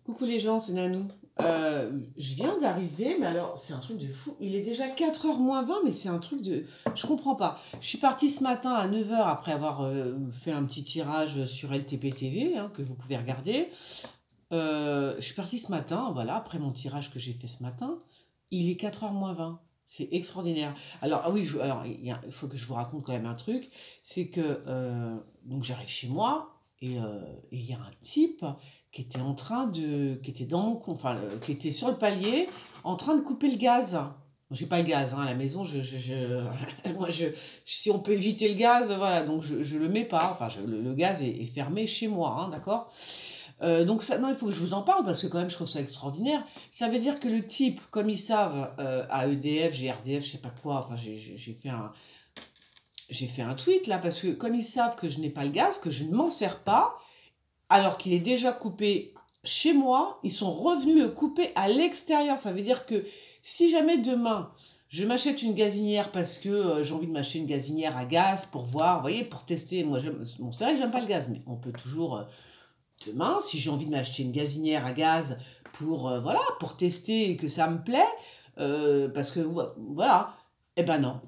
Coucou les gens, c'est Nanou. Je viens d'arriver, mais alors c'est un truc de fou. Il est déjà 4h moins 20, mais c'est un truc de... Je comprends pas. Je suis partie ce matin à 9h après avoir fait un petit tirage sur LTP TV, hein, que vous pouvez regarder. Je suis partie ce matin, voilà, après mon tirage que j'ai fait ce matin. Il est 4h moins 20. C'est extraordinaire. Alors, ah oui, alors, il faut que je vous raconte quand même un truc. C'est que, donc j'arrive chez moi et il y a un type qui était en train de, qui était dans mon, enfin, qui était sur le palier, en train de couper le gaz. Bon, j'ai pas le gaz hein, à la maison, moi, si on peut éviter le gaz, voilà, donc je le mets pas. Enfin, le gaz est fermé chez moi, hein, d'accord? Donc ça, non, il faut que je vous en parle parce que quand même je trouve ça extraordinaire. Ça veut dire que le type, comme ils savent, à EDF, GRDF, je sais pas quoi, enfin j'ai fait un tweet là parce que comme ils savent que je n'ai pas le gaz, que je ne m'en sers pas, alors qu'il est déjà coupé chez moi, ils sont revenus le couper à l'extérieur. Ça veut dire que si jamais demain je m'achète une gazinière parce que j'ai envie de m'acheter une gazinière à gaz pour voir, vous voyez, pour tester. Moi, bon, c'est vrai que j'aime pas le gaz, mais on peut toujours demain, si j'ai envie de m'acheter une gazinière à gaz pour, voilà, pour tester et que ça me plaît, parce que, voilà, eh ben non.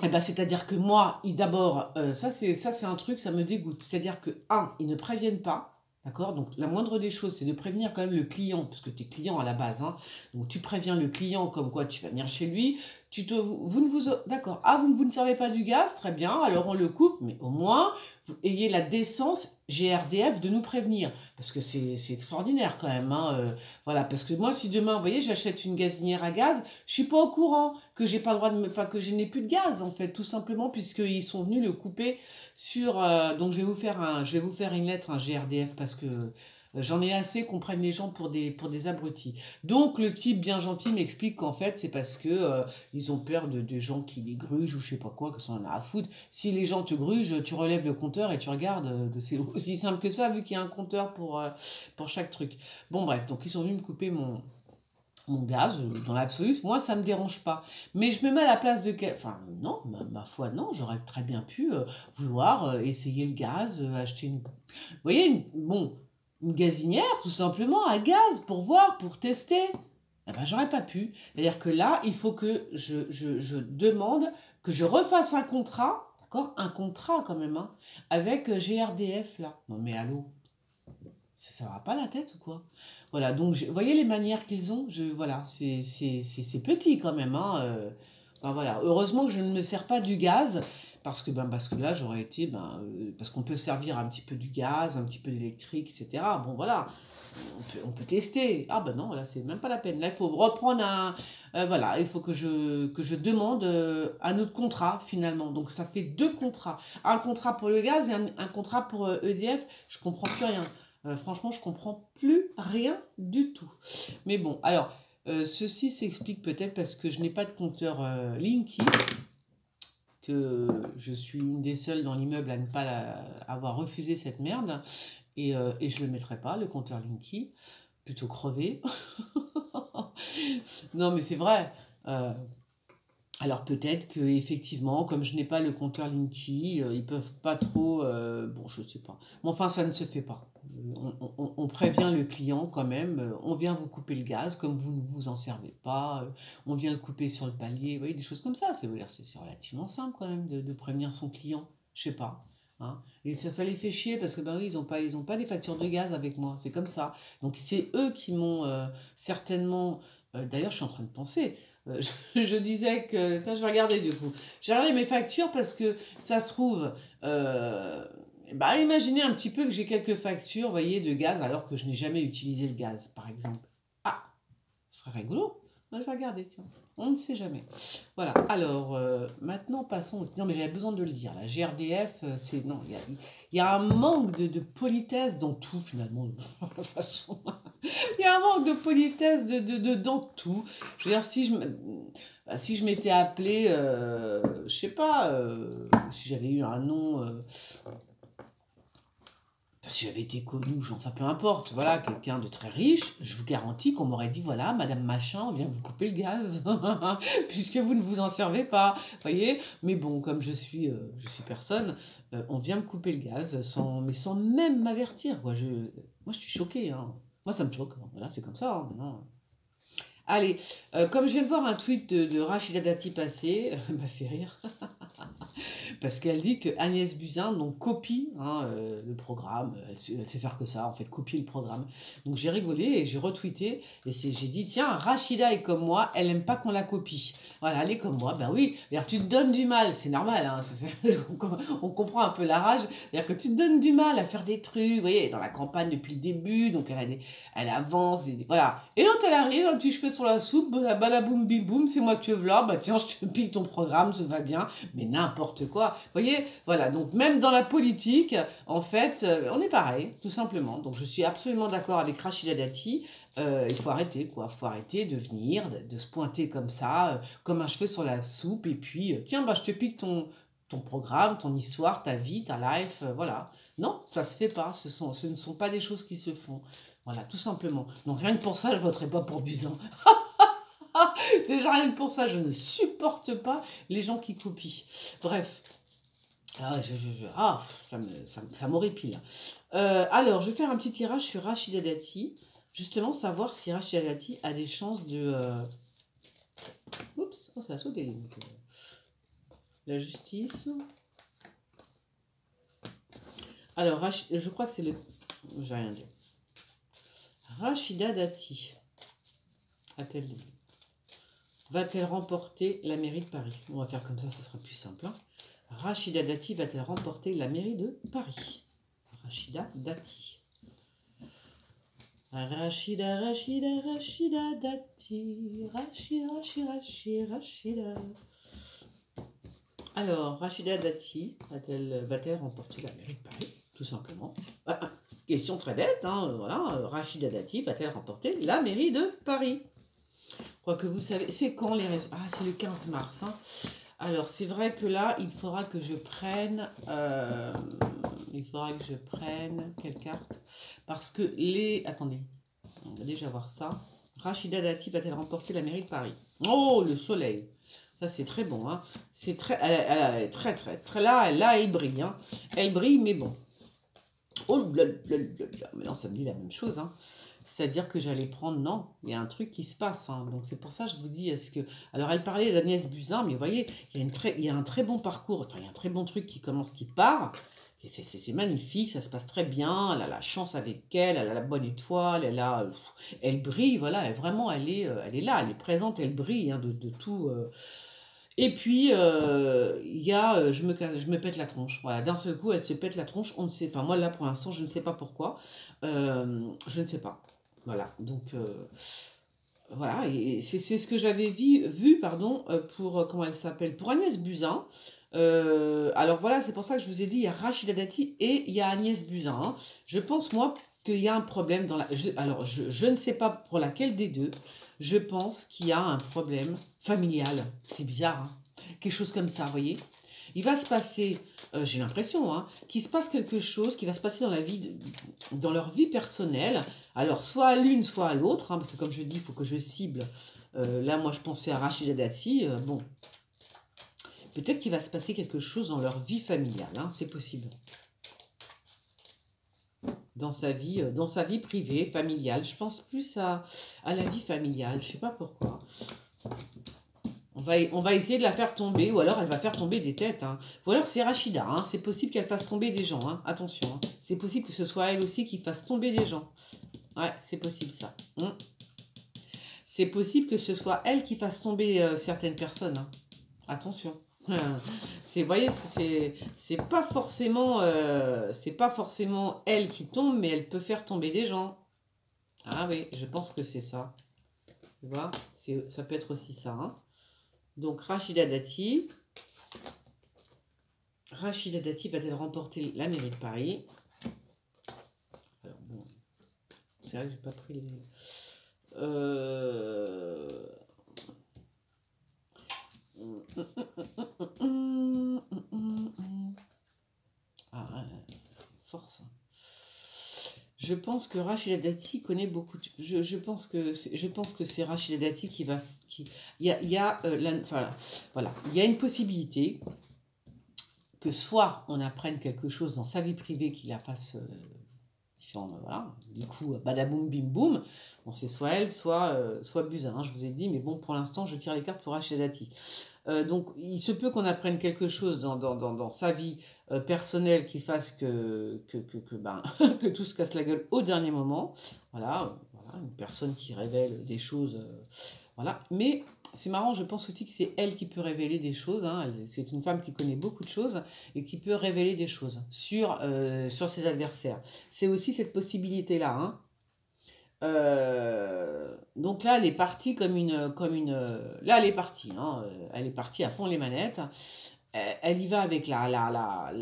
Eh ben, c'est-à-dire que moi, d'abord, ça c'est un truc, ça me dégoûte. C'est-à-dire que, un, ils ne préviennent pas, d'accord? Donc, la moindre des choses, c'est de prévenir quand même le client, parce que tu es client à la base, hein. Donc, tu préviens le client comme quoi tu vas venir chez lui. Vous ne vous... D'accord. Ah, vous ne servez pas du gaz? Très bien, alors on le coupe, mais au moins, vous ayez la décence GRDF de nous prévenir. Parce que c'est extraordinaire quand même, hein. Voilà, parce que moi, si demain, vous voyez, j'achète une gazinière à gaz, je suis pas au courant que j'ai pas le droit de enfin, que je n'ai plus de gaz, en fait, tout simplement, puisqu'ils sont venus le couper sur... donc, je vais vous faire une lettre, un GRDF, parce que j'en ai assez qu'on prenne les gens pour des abrutis. Donc, le type bien gentil m'explique qu'en fait, c'est parce que ils ont peur de gens qui les grugent ou je sais pas quoi, que ça en a à foutre. Si les gens te grugent, tu relèves le compteur et tu regardes. C'est aussi simple que ça, vu qu'il y a un compteur pour chaque truc. Bon, bref, donc ils sont venus me couper mon gaz, dans l'absolu, moi ça me dérange pas. Mais je me mets à la place de... Enfin, non, ma foi, non, j'aurais très bien pu vouloir essayer le gaz, acheter une... Vous voyez, bon, une gazinière, tout simplement, à gaz, pour voir, pour tester. Eh ben, j'aurais pas pu. C'est-à-dire que là, il faut que je demande que je refasse un contrat, d'accord? Un contrat quand même, hein, avec GRDF, là. Non mais allô? Ça va pas la tête ou quoi? Voilà, donc vous voyez les manières qu'ils ont? Voilà, c'est petit quand même, hein, enfin, voilà. Heureusement que je ne me sers pas du gaz, parce que là, j'aurais été, parce qu'on peut servir un petit peu du gaz, un petit peu d'électrique, etc. Bon, voilà, on peut tester. Ah ben non, là, c'est même pas la peine. Là, il faut reprendre un... voilà, il faut que je demande un autre contrat, finalement. Donc, ça fait deux contrats. Un contrat pour le gaz et un contrat pour EDF. Je comprends plus rien. Franchement, je comprends plus rien du tout. Mais bon, alors, ceci s'explique peut-être parce que je n'ai pas de compteur Linky, que je suis une des seules dans l'immeuble à ne pas avoir refusé cette merde, et je ne le mettrai pas, le compteur Linky, plutôt crevé. Non, mais c'est vrai. Alors peut-être que effectivement, comme je n'ai pas le compteur Linky, ils peuvent pas trop. Bon, je sais pas. Mais enfin, ça ne se fait pas. On prévient le client quand même. On vient vous couper le gaz, comme vous ne vous en servez pas. On vient le couper sur le palier. Vous voyez, des choses comme ça. C'est relativement simple quand même de prévenir son client. Je sais pas. Hein. Et ça les fait chier parce que ben oui, ils ont pas des factures de gaz avec moi. C'est comme ça. Donc c'est eux qui m'ont certainement. D'ailleurs, je suis en train de penser. Je disais que... Tiens, je vais regarder du coup. J'ai regardé mes factures parce que ça se trouve... imaginez un petit peu que j'ai quelques factures, vous voyez, de gaz alors que je n'ai jamais utilisé le gaz, par exemple. Ah, ce serait rigolo. Je vais regarder, tiens. On ne sait jamais. Voilà. Alors, maintenant, passons... Non, mais j'avais besoin de le dire. La GRDF, c'est... Non, il y a un manque de politesse dans tout, finalement. De toute façon... Il y a un manque de politesse dans tout. Je veux dire, si je m'étais appelée, je sais pas, si j'avais eu un nom, si j'avais été connue, enfin peu importe, voilà, quelqu'un de très riche, je vous garantis qu'on m'aurait dit, voilà, Madame Machin, on vient vous couper le gaz, puisque vous ne vous en servez pas, voyez. Mais bon, comme je suis personne, on vient me couper le gaz, sans même m'avertir, quoi. Moi, je suis choquée, hein. Moi, ça me choque. Voilà, c'est comme ça. Hein, maintenant. Allez, comme je viens de voir un tweet de Rachida Dati passer, m'a fait rire. Parce qu'elle dit que Agnès Buzyn donc, copie hein, le programme, elle sait faire que ça, en fait, copier le programme. Donc j'ai rigolé et j'ai retweeté et j'ai dit, tiens, Rachida est comme moi, elle n'aime pas qu'on la copie. Voilà, elle est comme moi, ben oui, tu te donnes du mal, c'est normal, hein, on comprend un peu la rage, c'est-à-dire que tu te donnes du mal à faire des trucs, vous voyez, dans la campagne depuis le début, donc elle avance, voilà. Et quand elle arrive, un petit cheveu sur la soupe, balaboum bim boum, c'est moi que tu veux là, bah tiens, je te pique ton programme, ça va bien, mais n'importe quoi. Vous voyez, voilà, donc même dans la politique, en fait, on est pareil, tout simplement. Donc je suis absolument d'accord avec Rachida Dati, il faut arrêter, quoi. Il faut arrêter de venir, de se pointer comme ça, comme un cheveu sur la soupe, et puis, tiens, bah, je te pique ton programme, ton histoire, ta vie, ta life, voilà. Non, ça se fait pas, ce ne sont pas des choses qui se font. Voilà, tout simplement. Donc rien que pour ça, je voterai pas pour Buzyn. Déjà rien que pour ça, je ne supporte pas les gens qui copient. Bref, ça m'horripile. Alors, je vais faire un petit tirage sur Rachida Dati. Justement, savoir si Rachida Dati a des chances de... Oups, oh, ça a sauté. Donc, la justice. Alors, je crois que c'est le... J'ai rien dit. Rachida Dati a-t-elle... Va-t-elle remporter la mairie de Paris? On va faire comme ça sera plus simple. Hein. Rachida Dati va-t-elle remporter la mairie de Paris? Rachida Dati. Rachida Dati. Rachida. Alors, Rachida Dati va-t-elle remporter la mairie de Paris? Tout simplement. Question très bête, hein, voilà. Rachida Dati va-t-elle remporter la mairie de Paris? Je crois que vous savez, c'est quand les résultats? Ah, c'est le 15 mars. Hein. Alors, c'est vrai que là, il faudra que je prenne... quelle carte? Parce que les... Attendez, on va déjà voir ça. Rachida Dati va-t-elle remporter la mairie de Paris? Oh, le soleil. Ça, c'est très bon. Hein. C'est très... Elle est très, très, très... Là, elle brille. Hein. Elle brille, mais bon. Oh, maintenant, ça me dit la même chose. Hein. C'est-à-dire que j'allais prendre... Non, il y a un truc qui se passe. Hein. Donc, c'est pour ça que je vous dis, est-ce que... Alors, elle parlait d'Agnès Buzyn, mais vous voyez, il y a un très bon parcours. Enfin, il y a un très bon truc qui commence, qui part. C'est magnifique, ça se passe très bien. Elle a la chance avec elle a la bonne étoile, elle brille, voilà. Vraiment, elle est là, elle est présente, elle brille hein, de tout... Et puis, il y a, je me pète la tronche. Voilà, d'un seul coup, elle se pète la tronche. On ne sait, enfin moi là pour l'instant, je ne sais pas pourquoi. Je ne sais pas. Voilà, donc voilà, et c'est ce que j'avais vu pardon, pour, comment elle s'appelle, pour Agnès Buzyn. Alors voilà, c'est pour ça que je vous ai dit, il y a Rachida Dati et il y a Agnès Buzyn. Hein. Je pense, moi, qu'il y a un problème dans la... alors, je ne sais pas pour laquelle des deux. Je pense qu'il y a un problème familial. C'est bizarre, hein. Quelque chose comme ça, vous voyez. Il va se passer, j'ai l'impression, hein, qu'il se passe quelque chose qui va se passer dans la vie, dans leur vie personnelle. Alors, soit à l'une, soit à l'autre, hein, parce que comme je dis, il faut que je cible. Là, moi, je pensais à Rachida Dati. Bon, peut-être qu'il va se passer quelque chose dans leur vie familiale, hein, c'est possible. Dans sa vie privée, familiale. Je pense plus à la vie familiale, je ne sais pas pourquoi. On va essayer de la faire tomber, ou alors elle va faire tomber des têtes. Hein. Ou alors c'est Rachida, hein. C'est possible qu'elle fasse tomber des gens, hein. Attention. Hein. C'est possible que ce soit elle aussi qui fasse tomber des gens. Ouais, c'est possible ça. C'est possible que ce soit elle qui fasse tomber certaines personnes. Hein. Attention. Vous voyez, c'est pas forcément elle qui tombe, mais elle peut faire tomber des gens. Ah oui, je pense que c'est ça. Tu vois, ça peut être aussi ça. Hein. Donc Rachida Dati. Rachida Dati va-t-elle remporter la mairie de Paris? Alors bon, c'est vrai que j'ai pas pris les... force. Je pense que Rachida Dati connaît beaucoup. Je pense que c'est Rachida Dati qui va. Il y a voilà. Il y a une possibilité que soit on apprenne quelque chose dans sa vie privée qui la fasse voilà, du coup, badaboum, bim, boum, bon, c'est soit elle, soit Buzyn, hein, je vous ai dit, mais bon, pour l'instant, je tire les cartes pour Rachida Dati. Donc, il se peut qu'on apprenne quelque chose dans sa vie personnelle qui fasse ben, que tout se casse la gueule au dernier moment. Voilà, voilà, une personne qui révèle des choses, voilà. Mais c'est marrant, je pense aussi que c'est elle qui peut révéler des choses, hein. C'est une femme qui connaît beaucoup de choses et qui peut révéler des choses sur ses adversaires. C'est aussi cette possibilité-là, hein. Donc là, elle est partie là, elle est partie, hein, elle est partie à fond les manettes. Elle y va avec la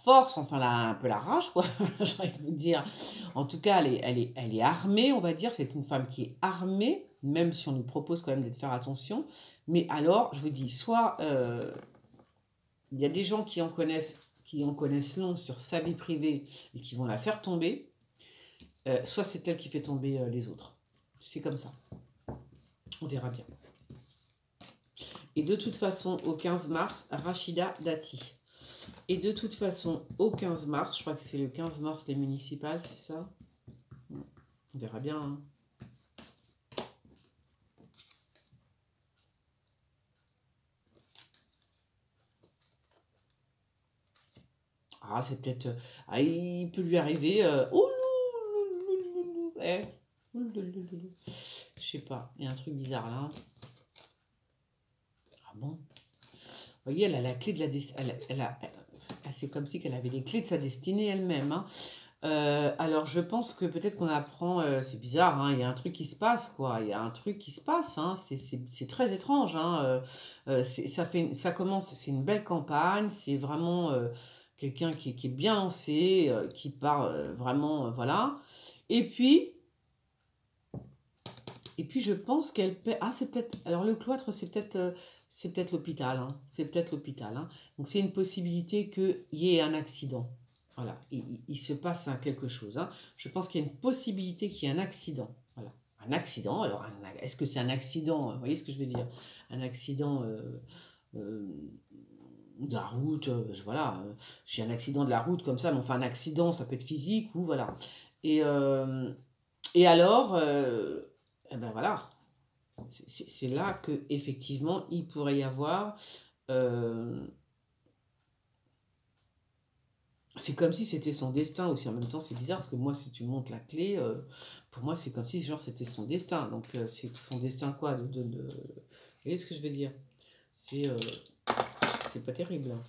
force, enfin un peu la rage, quoi. J'ai envie de vous dire. En tout cas, elle est armée, on va dire. C'est une femme qui est armée, même si on nous propose quand même de faire attention. Mais alors, je vous dis, soit il y a des gens qui en connaissent long sur sa vie privée et qui vont la faire tomber. Soit c'est elle qui fait tomber les autres. C'est comme ça. On verra bien. Et de toute façon, au 15 mars, Rachida Dati. Et de toute façon, au 15 mars, je crois que c'est le 15 mars les municipales, c'est ça? On verra bien. Hein. Ah, c'est peut-être... ah, il peut lui arriver... je sais pas, il y a un truc bizarre là. Ah bon? Vous voyez, elle a la clé de la destinée. C'est comme si elle avait les clés de sa destinée elle-même. Hein. Alors, je pense que peut-être qu'on apprend... c'est bizarre, hein, il y a un truc qui se passe, quoi. Il y a un truc qui se passe. Hein, c'est très étrange. Hein, ça commence, c'est une belle campagne. C'est vraiment quelqu'un qui est bien lancé, qui part vraiment... voilà. Et puis, je pense qu'elle... Ah, c'est peut-être... Alors, le cloître, c'est peut-être l'hôpital. Hein. C'est peut-être l'hôpital. Hein. Donc, c'est une possibilité qu'il y ait un accident. Voilà. Il se passe quelque chose. Hein. Je pense qu'il y a une possibilité qu'il y ait un accident. Voilà. Un accident. Alors, est-ce que c'est un accident? Vous voyez ce que je veux dire? Un accident de la route. Voilà. J'ai un accident de la route comme ça. Mais enfin, un accident, ça peut être physique ou voilà. Et alors... eh ben voilà, c'est là que effectivement il pourrait y avoir. C'est comme si c'était son destin aussi. En même temps, c'est bizarre parce que moi, si tu montes la clé, pour moi, c'est comme si genre c'était son destin. Donc, c'est son destin quoi Vous voyez ce que je veux dire? C'est pas terrible. Hein.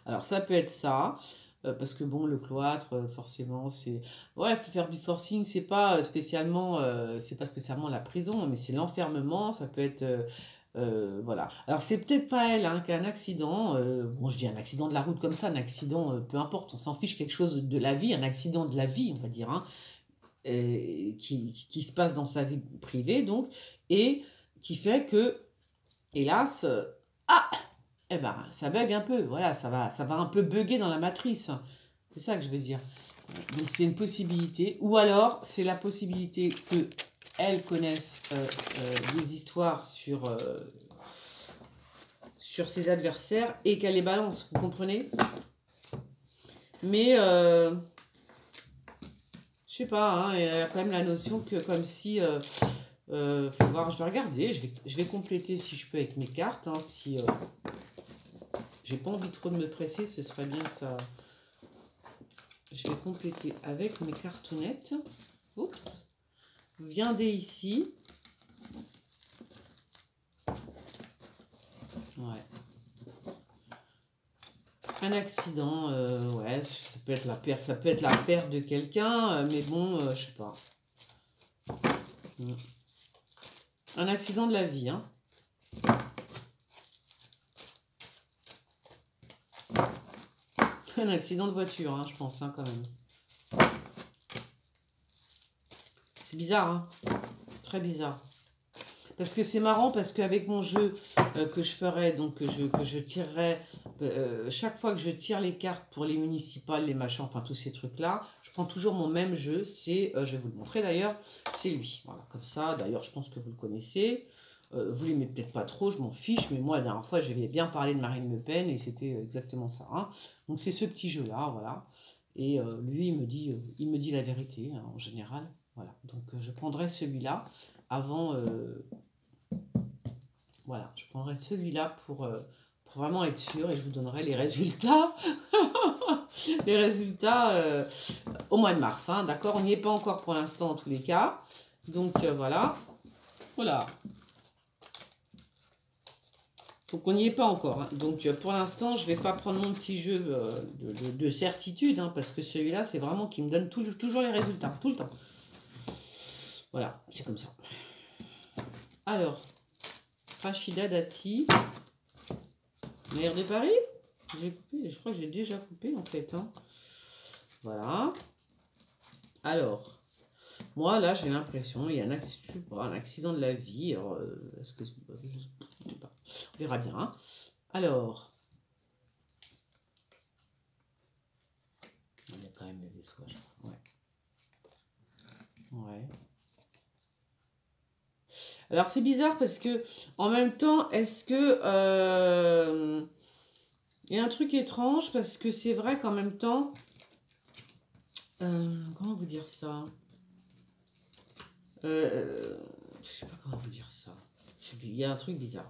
Alors, ça peut être ça. Parce que bon, le cloître, forcément, c'est... Ouais, faut faire du forcing, c'est pas spécialement la prison, mais c'est l'enfermement, ça peut être... voilà. Alors, c'est peut-être pas elle hein, qui a un accident, bon, je dis un accident de la route comme ça, un accident, peu importe, on s'en fiche, quelque chose de la vie, un accident de la vie, on va dire, hein, qui se passe dans sa vie privée, donc, et qui fait que, hélas, ah! Eh ben, ça bug un peu, voilà, ça va un peu bugger dans la matrice. C'est ça que je veux dire. Donc, c'est une possibilité. Ou alors, c'est la possibilité que elle connaisse des histoires sur ses adversaires et qu'elle les balance, vous comprenez? Mais, je sais pas, hein, il y a quand même la notion que comme si... faut voir, je vais regarder, je vais compléter si je peux avec mes cartes, hein, si... j'ai pas envie trop de me presser, ce serait bien que ça... Je vais compléter avec mes cartonnettes. Oups. Viendez ici. Ouais. Un accident, ouais, ça peut être la perte de quelqu'un, mais bon, je sais pas. Un accident de la vie, hein. Un accident de voiture, hein, je pense, hein, quand même. C'est bizarre, hein. Très bizarre. Parce que c'est marrant, parce qu'avec mon jeu que je ferai, donc que je tirerai, chaque fois que je tire les cartes pour les municipales, les machins, enfin tous ces trucs-là, je prends toujours mon même jeu, c'est, je vais vous le montrer d'ailleurs, c'est lui. Voilà, comme ça, d'ailleurs je pense que vous le connaissez. vous l'aimez peut-être pas trop, je m'en fiche, mais moi, la dernière fois, j'avais bien parlé de Marine Le Pen et c'était exactement ça. Hein. Donc, c'est ce petit jeu-là, voilà. Et lui, il me dit la vérité, hein, en général. Voilà. Donc, je prendrai celui-là avant. Voilà, je prendrai celui-là pour vraiment être sûr et je vous donnerai les résultats. Les résultats au mois de mars, hein, d'accord? On n'y est pas encore pour l'instant en tous les cas. Donc, voilà. Voilà. Donc on n'y est pas encore. Hein. Donc pour l'instant, je ne vais pas prendre mon petit jeu de certitude, hein, parce que celui-là, c'est vraiment qui me donne toujours les résultats, tout le temps. Voilà, c'est comme ça. Alors, Rachida Dati, maire de Paris. J'ai coupé, je crois que j'ai déjà coupé en fait. Hein. Voilà. Alors, moi là, j'ai l'impression, il y a un accident de la vie. Alors, est-ce que je sais pas. On verra bien. Hein. Alors, il y a quand même le vaisseau. Ouais. Ouais. Alors c'est bizarre parce que en même temps, est-ce que il y a un truc étrange parce que c'est vrai qu'en même temps, comment vous dire ça? Je sais pas comment vous dire ça. Il y a un truc bizarre.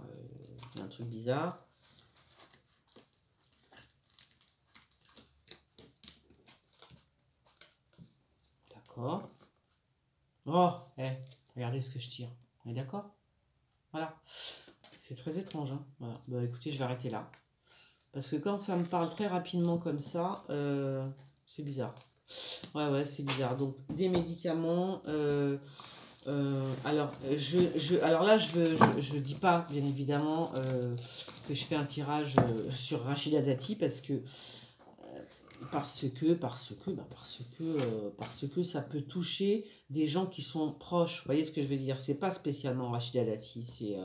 Il y a un truc bizarre. D'accord. Oh, regardez ce que je tire. On est d'accord? Voilà. C'est très étrange. Hein. Voilà. Bah, écoutez, je vais arrêter là. Parce que quand ça me parle très rapidement comme ça, c'est bizarre. Ouais, c'est bizarre. Donc, des médicaments. Alors là, je dis pas, bien évidemment, que je fais un tirage sur Rachida Dati parce que ça peut toucher des gens qui sont proches. Vous voyez ce que je veux dire? C'est pas spécialement Rachida Dati.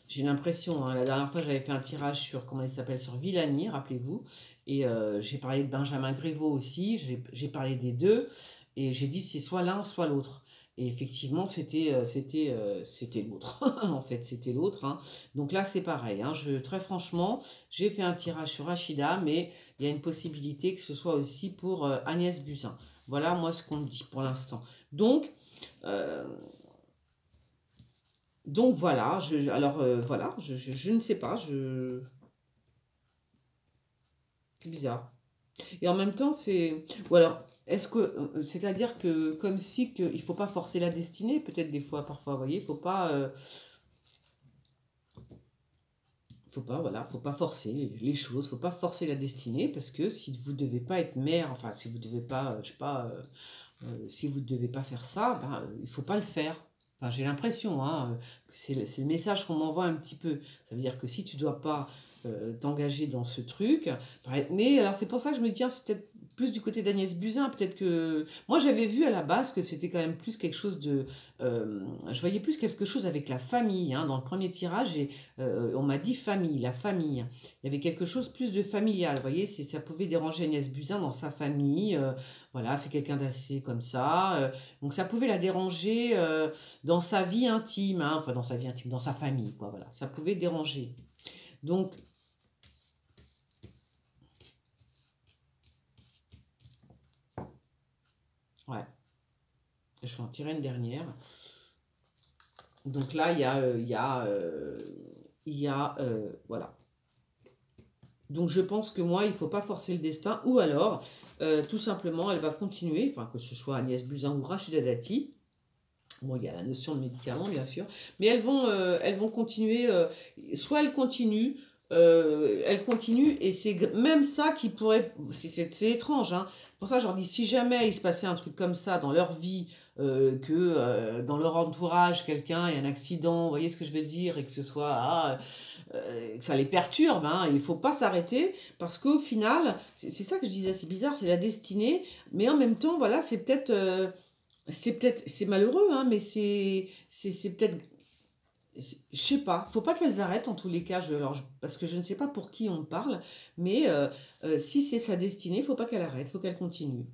J'ai l'impression. Hein, la dernière fois, j'avais fait un tirage sur comment il s'appelle sur Villani, rappelez-vous, et j'ai parlé de Benjamin Griveaux aussi. J'ai parlé des deux et j'ai dit c'est soit l'un soit l'autre. Et effectivement, c'était l'autre. En fait, c'était l'autre. Hein. Donc là, c'est pareil. Hein. Très franchement, j'ai fait un tirage sur Rachida, mais il y a une possibilité que ce soit aussi pour Agnès Buzyn. Voilà, moi, ce qu'on me dit pour l'instant. Euh, donc voilà, voilà, je ne sais pas, c'est bizarre. Et en même temps, ou alors, c'est-à-dire que comme si il faut pas forcer la destinée, peut-être des fois, parfois, vous voyez, voilà, faut pas forcer les choses, faut pas forcer la destinée, parce que si vous devez pas être mère, enfin, si vous devez pas, je sais pas, si vous ne devez pas faire ça, il faut pas le faire. Enfin, j'ai l'impression, hein, que c'est le message qu'on m'envoie un petit peu. Ça veut dire que si tu dois pas t'engager dans ce truc, mais alors c'est pour ça que je me dis, tiens, c'est peut-être plus du côté d'Agnès Buzyn, peut-être que... Moi, j'avais vu à la base que c'était quand même plus quelque chose de... je voyais plus quelque chose avec la famille. Hein. Dans le premier tirage, on m'a dit famille, la famille. Il y avait quelque chose plus de familial, vous voyez, ça pouvait déranger Agnès Buzyn dans sa famille. Voilà, c'est quelqu'un d'assez comme ça. Donc ça pouvait la déranger dans sa vie intime, hein, enfin dans sa vie intime, dans sa famille, quoi, voilà. Ça pouvait déranger. Donc, ouais, je vais en tirer une dernière. Donc là, voilà. Donc je pense que moi, il ne faut pas forcer le destin, ou alors, tout simplement, elle va continuer, enfin que ce soit Agnès Buzyn ou Rachida Dati. Bon, il y a la notion de médicaments, bien sûr, mais elles vont continuer, soit elles continuent, et c'est même ça qui pourrait, c'est étrange, hein. Pour ça, je leur dis, si jamais il se passait un truc comme ça dans leur vie, que dans leur entourage, quelqu'un ait un accident, vous voyez ce que je veux dire, et que ce soit... que ça les perturbe, hein, il ne faut pas s'arrêter, parce qu'au final, c'est ça que je disais, c'est bizarre, c'est la destinée, mais en même temps, voilà, c'est malheureux, hein, mais c'est peut-être, je sais pas, faut pas qu'elles arrêtent en tous les cas, parce que je ne sais pas pour qui on parle, mais si c'est sa destinée, faut pas qu'elle arrête, faut qu'elle continue.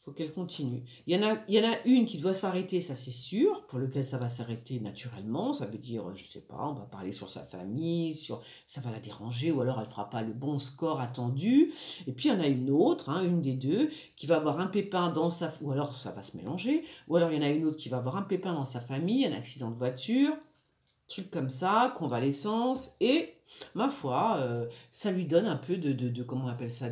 faut qu'elle continue. Il y en a une qui doit s'arrêter, ça c'est sûr, pour lequel ça va s'arrêter naturellement. Ça veut dire, je sais pas, on va parler sur sa famille, ça va la déranger, ou alors elle fera pas le bon score attendu. Et puis il y en a une autre, hein, une des deux, qui va avoir un pépin dans sa... Ou alors ça va se mélanger. Ou alors il y en a une autre qui va avoir un pépin dans sa famille, un accident de voiture, truc comme ça, convalescence. Et, ma foi, ça lui donne un peu comment on appelle ça,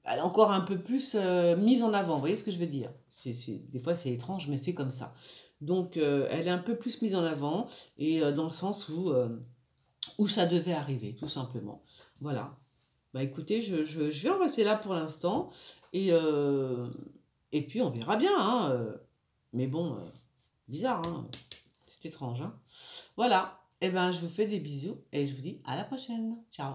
elle est encore un peu plus mise en avant, vous voyez ce que je veux dire? Des fois c'est étrange, mais c'est comme ça. Donc elle est un peu plus mise en avant, et dans le sens où ça devait arriver, tout simplement. Voilà. Bah écoutez, je vais en rester là pour l'instant, et, euh, et puis on verra bien, hein. Mais bon, bizarre, hein? C'est étrange, hein? Voilà. Eh ben, je vous fais des bisous, et je vous dis à la prochaine. Ciao.